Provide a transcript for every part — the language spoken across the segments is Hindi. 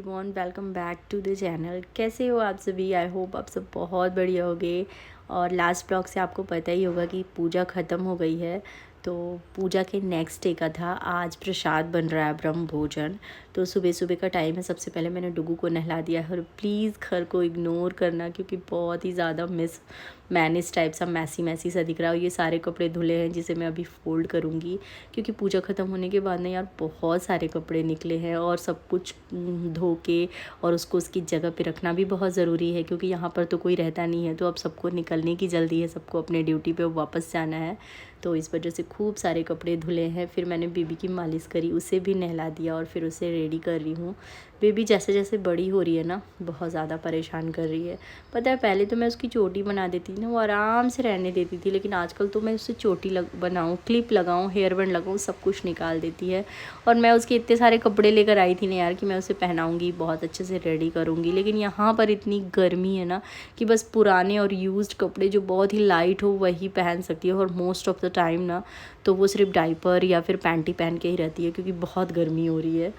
Everyone, welcome back to the channel. कैसे हो आप सभी? आई होप आप सब बहुत बढ़िया होगे। और लास्ट ब्लॉग से आपको पता ही होगा कि पूजा ख़त्म हो गई है। तो पूजा के नेक्स्ट डे का था आज प्रसाद बन रहा है, ब्रह्म भोजन। तो सुबह सुबह का टाइम है। सबसे पहले मैंने डुगू को नहला दिया है। और प्लीज़ घर को इग्नोर करना क्योंकि बहुत ही ज़्यादा मैनेज टाइप सा मैसी सा दिख रहा है। और ये सारे कपड़े धुले हैं जिसे मैं अभी फोल्ड करूँगी क्योंकि पूजा ख़त्म होने के बाद ना यार बहुत सारे कपड़े निकले हैं और सब कुछ धो के और उसको उसकी जगह पे रखना भी बहुत ज़रूरी है क्योंकि यहाँ पर तो कोई रहता नहीं है। तो अब सबको निकलने की जल्दी है, सबको अपने ड्यूटी पे वापस जाना है। तो इस वजह से खूब सारे कपड़े धुले हैं। फिर मैंने बेबी की मालिश करी, उसे भी नहला दिया और फिर उसे रेडी कर रही हूँ। बेबी जैसे जैसे बड़ी हो रही है ना बहुत ज़्यादा परेशान कर रही है। पता है पहले तो मैं उसकी चोटी बना देती थी ना, वो आराम से रहने देती थी। लेकिन आजकल तो मैं उससे चोटी बनाऊँ, क्लिप लगाऊँ, हेयर बैंड लगाऊँ, सब कुछ निकाल देती है। और मैं उसके इतने सारे कपड़े लेकर आई थी ना यार कि मैं उसे पहनाऊँगी, बहुत अच्छे से रेडी करूँगी। लेकिन यहाँ पर इतनी गर्मी है ना कि बस पुराने और यूज्ड कपड़े जो बहुत ही लाइट हो वही पहन सकती है। और मोस्ट ऑफ द टाइम ना तो वो सिर्फ डाइपर या फिर पैंटी पहन के ही रहती है क्योंकि बहुत गर्मी हो रही है।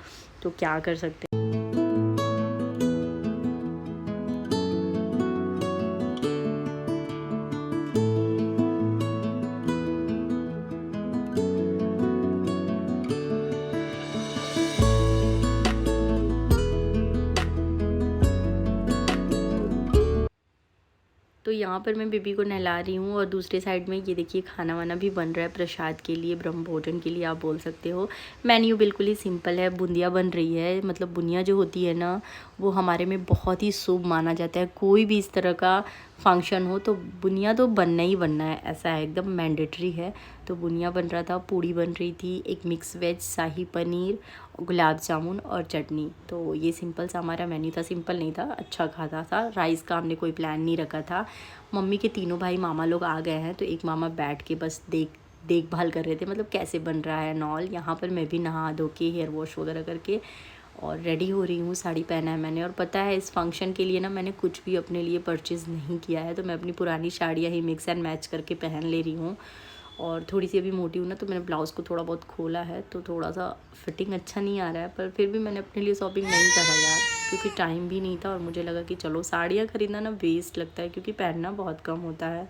तो क्या कर सकते हैं। तो यहाँ पर मैं बेबी को नहला रही हूँ और दूसरे साइड में ये देखिए खाना वाना भी बन रहा है प्रसाद के लिए, ब्रह्म भोजन के लिए आप बोल सकते हो। मेन्यू बिल्कुल ही सिंपल है। बूंदिया बन रही है, मतलब बुनिया जो होती है ना वो हमारे में बहुत ही शुभ माना जाता है। कोई भी इस तरह का फंक्शन हो तो बुनिया तो बनना ही बनना है, ऐसा है, एकदम मैंडेटरी है। तो बुनिया बन रहा था, पूड़ी बन रही थी, एक मिक्स वेज, शाही पनीर, गुलाब जामुन और चटनी। तो ये सिंपल सा हमारा मेन्यू था। सिंपल नहीं था, अच्छा खाता था। राइस का हमने कोई प्लान नहीं रखा था। मम्मी के तीनों भाई मामा लोग आ गए हैं तो एक मामा बैठ के बस देखभाल कर रहे थे, मतलब कैसे बन रहा है नॉल। यहाँ पर मैं भी नहा धो के हेयर वॉश वगैरह करके और रेडी हो रही हूँ। साड़ी पहना है मैंने। और पता है इस फंक्शन के लिए ना मैंने कुछ भी अपने लिए परचेज़ नहीं किया है। तो मैं अपनी पुरानी साड़ियाँ ही मिक्स एंड मैच करके पहन ले रही हूँ। और थोड़ी सी अभी मोटी हूँ ना तो मैंने ब्लाउज़ को थोड़ा बहुत खोला है तो थोड़ा सा फिटिंग अच्छा नहीं आ रहा है। पर फिर भी मैंने अपने लिए शॉपिंग नहीं करा यार क्योंकि टाइम भी नहीं था। और मुझे लगा कि चलो साड़ियाँ ख़रीदना ना वेस्ट लगता है क्योंकि पहनना बहुत कम होता है।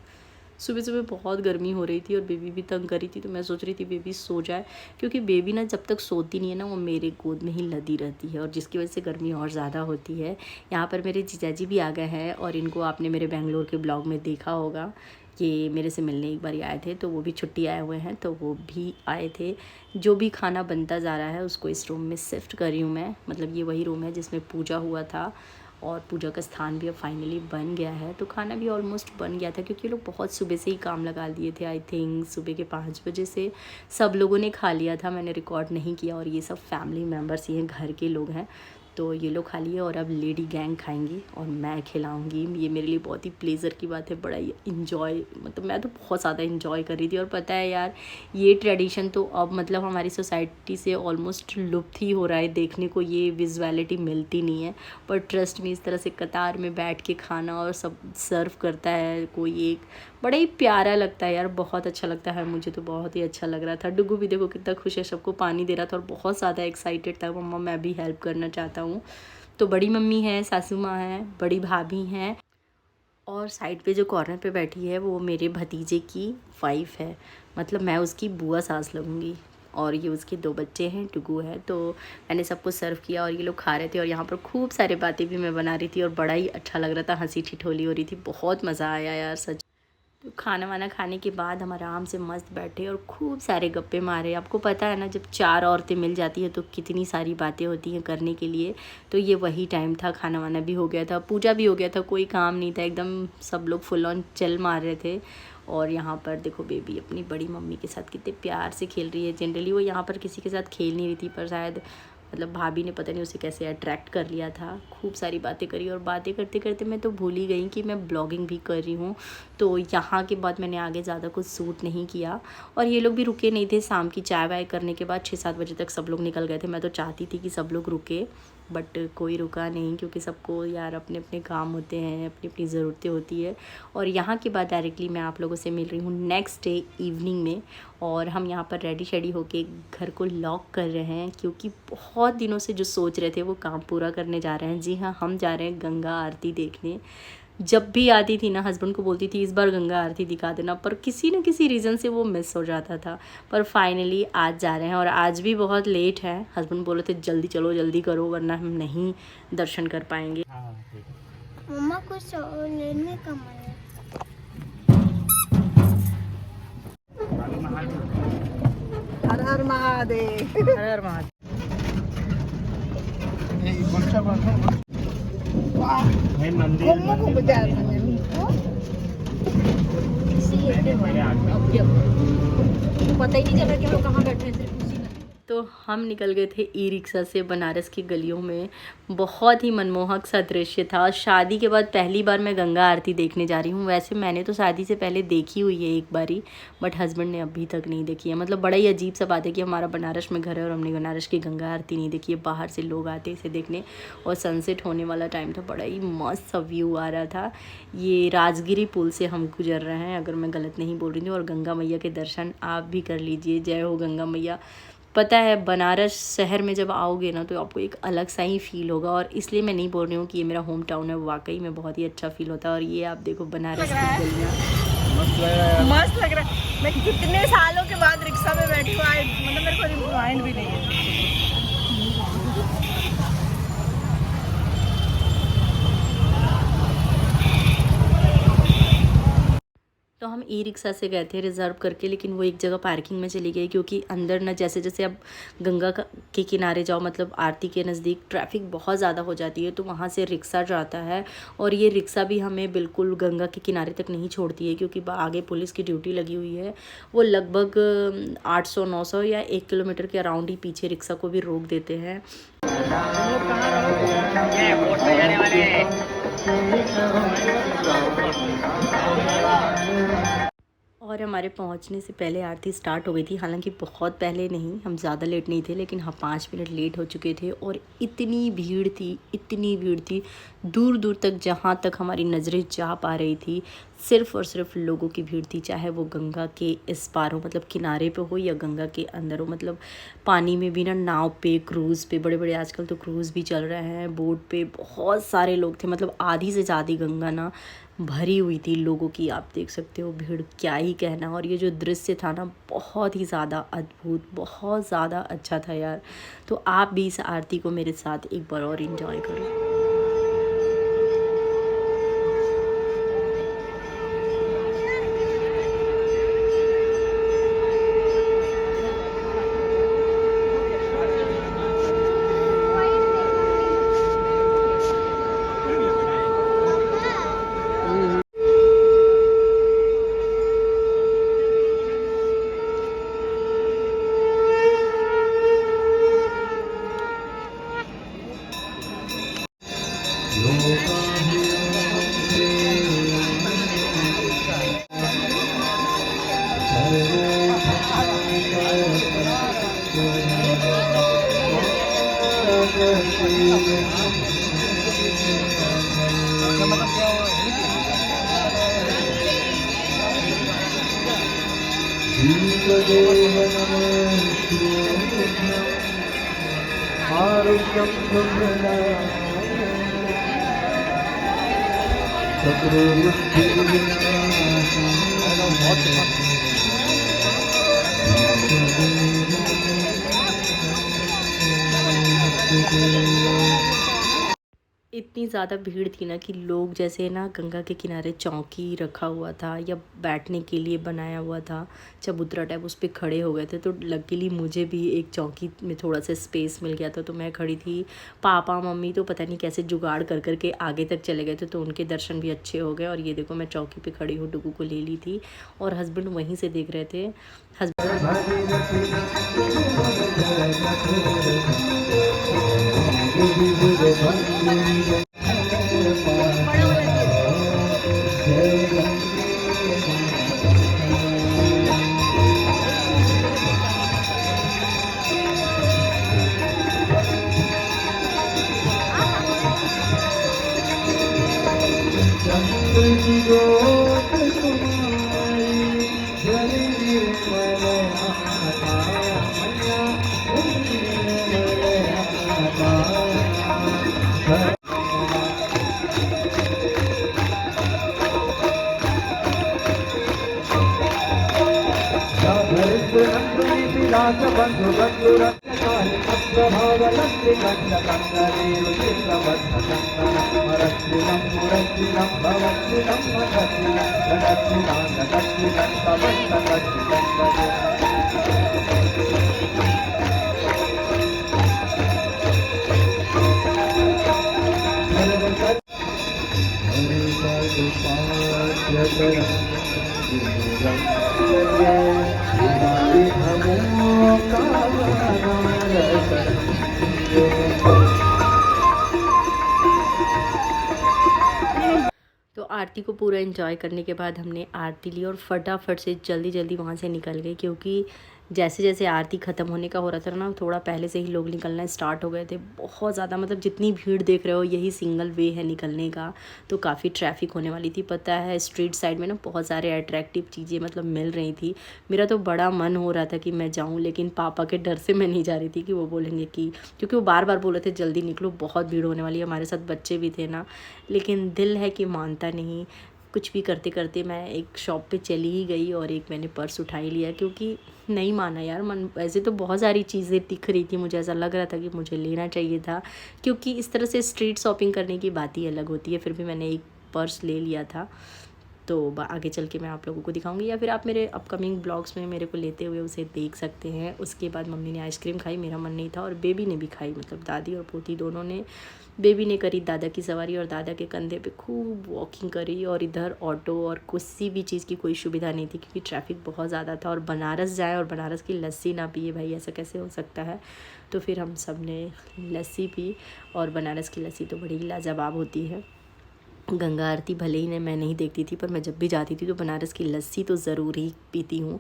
सुबह सुबह बहुत गर्मी हो रही थी और बेबी भी तंग करी थी। तो मैं सोच रही थी बेबी सो जाए क्योंकि बेबी ना जब तक सोती नहीं है ना वो मेरे गोद में ही लदी रहती है और जिसकी वजह से गर्मी और ज़्यादा होती है। यहाँ पर मेरे जीजाजी भी आ गए हैं और इनको आपने मेरे बेंगलोर के ब्लॉग में देखा होगा। ये मेरे से मिलने एक बार आए थे तो वो भी छुट्टी आए हुए हैं तो वो भी आए थे। जो भी खाना बनता जा रहा है उसको इस रूम में शिफ्ट कर रही हूँ मैं। मतलब ये वही रूम है जिसमें पूजा हुआ था और पूजा का स्थान भी अब फाइनली बन गया है। तो खाना भी ऑलमोस्ट बन गया था क्योंकि लोग बहुत सुबह से ही काम लगा दिए थे। आई थिंक सुबह के 5 बजे से सब लोगों ने खा लिया था, मैंने रिकॉर्ड नहीं किया। और ये सब फैमिली मेम्बर्स ही हैं, घर के लोग हैं। तो ये लोग खा लिए और अब लेडी गैंग खाएंगी और मैं खिलाऊंगी। ये मेरे लिए बहुत ही प्लेज़र की बात है, बड़ा ही इन्जॉय, मतलब मैं तो बहुत ज़्यादा इन्जॉय कर रही थी। और पता है यार ये ट्रेडिशन तो अब मतलब हमारी सोसाइटी से ऑलमोस्ट लुप्त ही हो रहा है। देखने को ये विजुअलिटी मिलती नहीं है। पर ट्रस्ट में इस तरह से कतार में बैठ के खाना और सब सर्व करता है कोई एक, बड़ा ही प्यारा लगता है यार, बहुत अच्छा लगता है। मुझे तो बहुत ही अच्छा लग रहा था। डुगू भी देखो कितना खुश है, सबको पानी दे रहा था और बहुत ज़्यादा एक्साइटेड था। मम्मा मैं भी हेल्प करना चाहता हूँ। तो बड़ी मम्मी है, सासू माँ है, बड़ी भाभी हैं और साइड पे जो कॉर्नर पे बैठी है वो मेरे भतीजे की वाइफ है। मतलब मैं उसकी बुआ सास लगूँगी। और ये उसके 2 बच्चे हैं, टुगू है। तो मैंने सबको सर्व किया और ये लोग खा रहे थे और यहाँ पर खूब सारे बातें भी मैं बना रही थी और बड़ा ही अच्छा लग रहा था, हंसी ठिठोली हो रही थी, बहुत मज़ा आया यार सच। तो खाना वाना खाने के बाद हम आराम से मस्त बैठे और खूब सारे गप्पे मारे। आपको पता है ना जब 4 औरतें मिल जाती है तो कितनी सारी बातें होती हैं करने के लिए। तो ये वही टाइम था, खाना वाना भी हो गया था, पूजा भी हो गया था, कोई काम नहीं था, एकदम सब लोग फुल ऑन चल मार रहे थे। और यहाँ पर देखो बेबी अपनी बड़ी मम्मी के साथ कितने प्यार से खेल रही है। जनरली वो यहाँ पर किसी के साथ खेल नहीं रही थी पर शायद मतलब भाभी ने पता नहीं उसे कैसे अट्रैक्ट कर लिया था। खूब सारी बातें करी और बातें करते करते मैं तो भूल ही गई कि मैं ब्लॉगिंग भी कर रही हूँ। तो यहाँ के बाद मैंने आगे ज़्यादा कुछ शूट नहीं किया। और ये लोग भी रुके नहीं थे। शाम की चाय वाय करने के बाद 6-7 बजे तक सब लोग निकल गए थे। मैं तो चाहती थी कि सब लोग रुके बट कोई रुका नहीं क्योंकि सबको यार अपने अपने काम होते हैं, अपनी अपनी ज़रूरतें होती है। और यहाँ के बाद डायरेक्टली मैं आप लोगों से मिल रही हूँ नेक्स्ट डे इवनिंग में, और हम यहाँ पर रेडी शेडी होके घर को लॉक कर रहे हैं क्योंकि बहुत दिनों से जो सोच रहे थे वो काम पूरा करने जा रहे हैं। जी हाँ, हम जा रहे हैं गंगा आरती देखने। जब भी आती थी ना, हस्बैंड को बोलती थी इस बार गंगा आरती दिखा देना, पर किसी न किसी रीज़न से वो मिस हो जाता था। पर फाइनली आज जा रहे हैं और आज भी बहुत लेट है। हस्बैंड बोले थे जल्दी चलो, जल्दी करो वरना हम नहीं दर्शन कर पाएंगे। मम्मा कुछ और लेने का मन है। हर हर महादेव, हर हर महादेव। पता ही नहीं चला कि हम कहाँ बैठे हैं। तो हम निकल गए थे ई रिक्शा से बनारस की गलियों में। बहुत ही मनमोहक सा दृश्य था। शादी के बाद पहली बार मैं गंगा आरती देखने जा रही हूँ। वैसे मैंने तो शादी से पहले देखी हुई है एक बारी, बट हस्बैंड ने अभी तक नहीं देखी है। मतलब बड़ा ही अजीब सा बात है कि हमारा बनारस में घर है और हमने बनारस की गंगा आरती नहीं देखी है। बाहर से लोग आते इसे देखने, और सनसेट होने वाला टाइम था, बड़ा ही मस्त सा व्यू आ रहा था। ये राजगिरी पुल से हम गुजर रहे हैं, अगर मैं गलत नहीं बोल रही थी। और गंगा मैया के दर्शन आप भी कर लीजिए। जय हो गंगा मैया। पता है बनारस शहर में जब आओगे ना तो आपको एक अलग सा ही फील होगा, और इसलिए मैं नहीं बोल रही हूँ कि ये मेरा होम टाउन है, वाकई में बहुत ही अच्छा फील होता है। और ये आप देखो बनारस की गलियाँ, मस्त लग रहा है। मैं कितने सालों के बाद रिक्शा में बैठी हूँ, मतलब मेरे को रिमाइंड भी नहीं है। तो हम ई रिक्शा से गए थे रिज़र्व करके, लेकिन वो एक जगह पार्किंग में चली गई क्योंकि अंदर ना जैसे जैसे अब गंगा के किनारे जाओ, मतलब आरती के नज़दीक ट्रैफिक बहुत ज़्यादा हो जाती है, तो वहाँ से रिक्शा जाता है। और ये रिक्शा भी हमें बिल्कुल गंगा के किनारे तक नहीं छोड़ती है क्योंकि आगे पुलिस की ड्यूटी लगी हुई है। वो लगभग 800-900 या 1 किलोमीटर के अराउंड ही पीछे रिक्शा को भी रोक देते हैं। और हमारे पहुंचने से पहले आरती स्टार्ट हो गई थी। हालांकि बहुत पहले नहीं, हम ज़्यादा लेट नहीं थे, लेकिन हाँ 5 मिनट लेट हो चुके थे। और इतनी भीड़ थी, इतनी भीड़ थी, दूर दूर तक जहाँ तक हमारी नज़रें जा पा रही थी सिर्फ़ और सिर्फ लोगों की भीड़ थी। चाहे वो गंगा के इस पार हो, मतलब किनारे पे हो, या गंगा के अंदर हो। मतलब पानी में भी ना, नाव पे, क्रूज़ पे, बड़े बड़े आजकल तो क्रूज़ भी चल रहे हैं, बोट पे बहुत सारे लोग थे। मतलब आधी से ज़्यादा गंगा ना भरी हुई थी लोगों की। आप देख सकते हो भीड़, क्या ही कहना। और ये जो दृश्य था ना, बहुत ही ज़्यादा अद्भुत, बहुत ज़्यादा अच्छा था यार। तो आप भी इस आरती को मेरे साथ एक बार और एंजॉय करो। इतनी ज़्यादा भीड़ थी ना कि लोग, जैसे ना गंगा के किनारे चौकी रखा हुआ था या बैठने के लिए बनाया हुआ था चबूतरा टाइप, उस पर खड़े हो गए थे। तो लकीली मुझे भी एक चौकी में थोड़ा सा स्पेस मिल गया था, तो मैं खड़ी थी। पापा मम्मी तो पता नहीं कैसे जुगाड़ कर करके आगे तक चले गए थे, तो उनके दर्शन भी अच्छे हो गए। और ये देखो मैं चौकी पे खड़ी हूँ, डुगू को ले ली थी और हस्बैंड वहीं से देख रहे थे। तो आरती को पूरा एंजॉय करने के बाद हमने आरती ली और फटाफट से जल्दी जल्दी वहाँ से निकल गए, क्योंकि जैसे जैसे आरती ख़त्म होने का हो रहा था ना, थोड़ा पहले से ही लोग निकलना स्टार्ट हो गए थे। बहुत ज़्यादा, मतलब जितनी भीड़ देख रहे हो यही सिंगल वे है निकलने का, तो काफ़ी ट्रैफिक होने वाली थी। पता है स्ट्रीट साइड में ना बहुत सारे अट्रैक्टिव चीज़ें मतलब मिल रही थी। मेरा तो बड़ा मन हो रहा था कि मैं जाऊँ, लेकिन पापा के डर से मैं नहीं जा रही थी कि वो बोलेंगे कि, क्योंकि वो बार बार बोल रहे थे जल्दी निकलो, बहुत भीड़ होने वाली है। हमारे साथ बच्चे भी थे ना, लेकिन दिल है कि मानता नहीं। कुछ भी करते करते मैं एक शॉप पे चली ही गई और एक मैंने पर्स उठा ही लिया, क्योंकि नहीं माना यार मन। वैसे तो बहुत सारी चीज़ें दिख रही थी, मुझे ऐसा लग रहा था कि मुझे लेना चाहिए था, क्योंकि इस तरह से स्ट्रीट शॉपिंग करने की बात ही अलग होती है। फिर भी मैंने एक पर्स ले लिया था, तो आगे चल के मैं आप लोगों को दिखाऊंगी, या फिर आप मेरे अपकमिंग ब्लॉग्स में मेरे को लेते हुए उसे देख सकते हैं। उसके बाद मम्मी ने आइसक्रीम खाई, मेरा मन नहीं था, और बेबी ने भी खाई, मतलब दादी और पोती दोनों ने। बेबी ने करी दादा की सवारी और दादा के कंधे पे खूब वॉकिंग करी, और इधर ऑटो और किसी भी चीज़ की कोई सुविधा नहीं थी, क्योंकि ट्रैफिक बहुत ज़्यादा था। और बनारस जाए और बनारस की लस्सी ना पिए भाई, ऐसा कैसे हो सकता है। तो फिर हम सब ने लस्सी पी, और बनारस की लस्सी तो बड़ी लाजवाब होती है। गंगा आरती भले ही मैं नहीं देखती थी, पर मैं जब भी जाती थी तो बनारस की लस्सी तो ज़रूर ही पीती हूँ।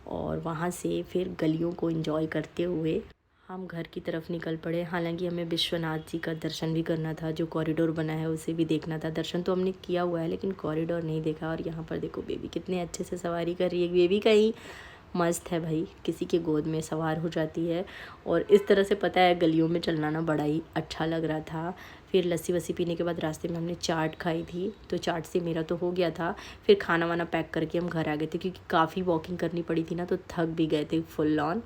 और वहाँ से फिर गलियों को एंजॉय करते हुए हम घर की तरफ निकल पड़े। हालांकि हमें विश्वनाथ जी का दर्शन भी करना था, जो कॉरिडोर बना है उसे भी देखना था। दर्शन तो हमने किया हुआ है, लेकिन कॉरिडोर नहीं देखा। और यहाँ पर देखो बेबी कितने अच्छे से सवारी कर रही है। बेबी का ही मस्त है भाई, किसी के गोद में सवार हो जाती है। और इस तरह से पता है गलियों में चलना ना बड़ा ही अच्छा लग रहा था। फिर लस्सी वस्सी पीने के बाद रास्ते में हमने चाट खाई थी, तो चाट से मेरा तो हो गया था। फिर खाना वाना पैक करके हम घर आ गए थे, क्योंकि काफ़ी वॉकिंग करनी पड़ी थी ना, तो थक भी गए थे फुल ऑन।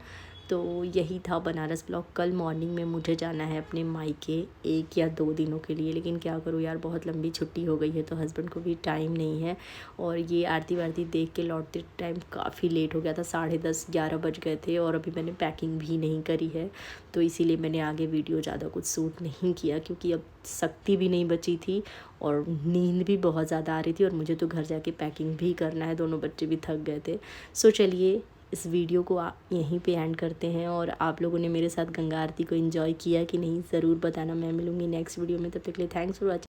तो यही था बनारस ब्लॉग। कल मॉर्निंग में मुझे जाना है अपने मायके 1 या 2 दिनों के लिए, लेकिन क्या करूँ यार, बहुत लंबी छुट्टी हो गई है, तो हस्बैंड को भी टाइम नहीं है। और ये आरती वारती देख के लौटते टाइम काफ़ी लेट हो गया था, 10:30-11 बज गए थे, और अभी मैंने पैकिंग भी नहीं करी है। तो इसीलिए मैंने आगे वीडियो ज़्यादा कुछ शूट नहीं किया, क्योंकि अब शक्ति भी नहीं बची थी और नींद भी बहुत ज़्यादा आ रही थी, और मुझे तो घर जाके पैकिंग भी करना है। दोनों बच्चे भी थक गए थे। सो चलिए इस वीडियो को यहीं पे एंड करते हैं। और आप लोगों ने मेरे साथ गंगा आरती को एंजॉय किया कि नहीं, ज़रूर बताना। मैं मिलूँगी नेक्स्ट वीडियो में, तब तक के लिए थैंक्स फॉर वॉचिंग।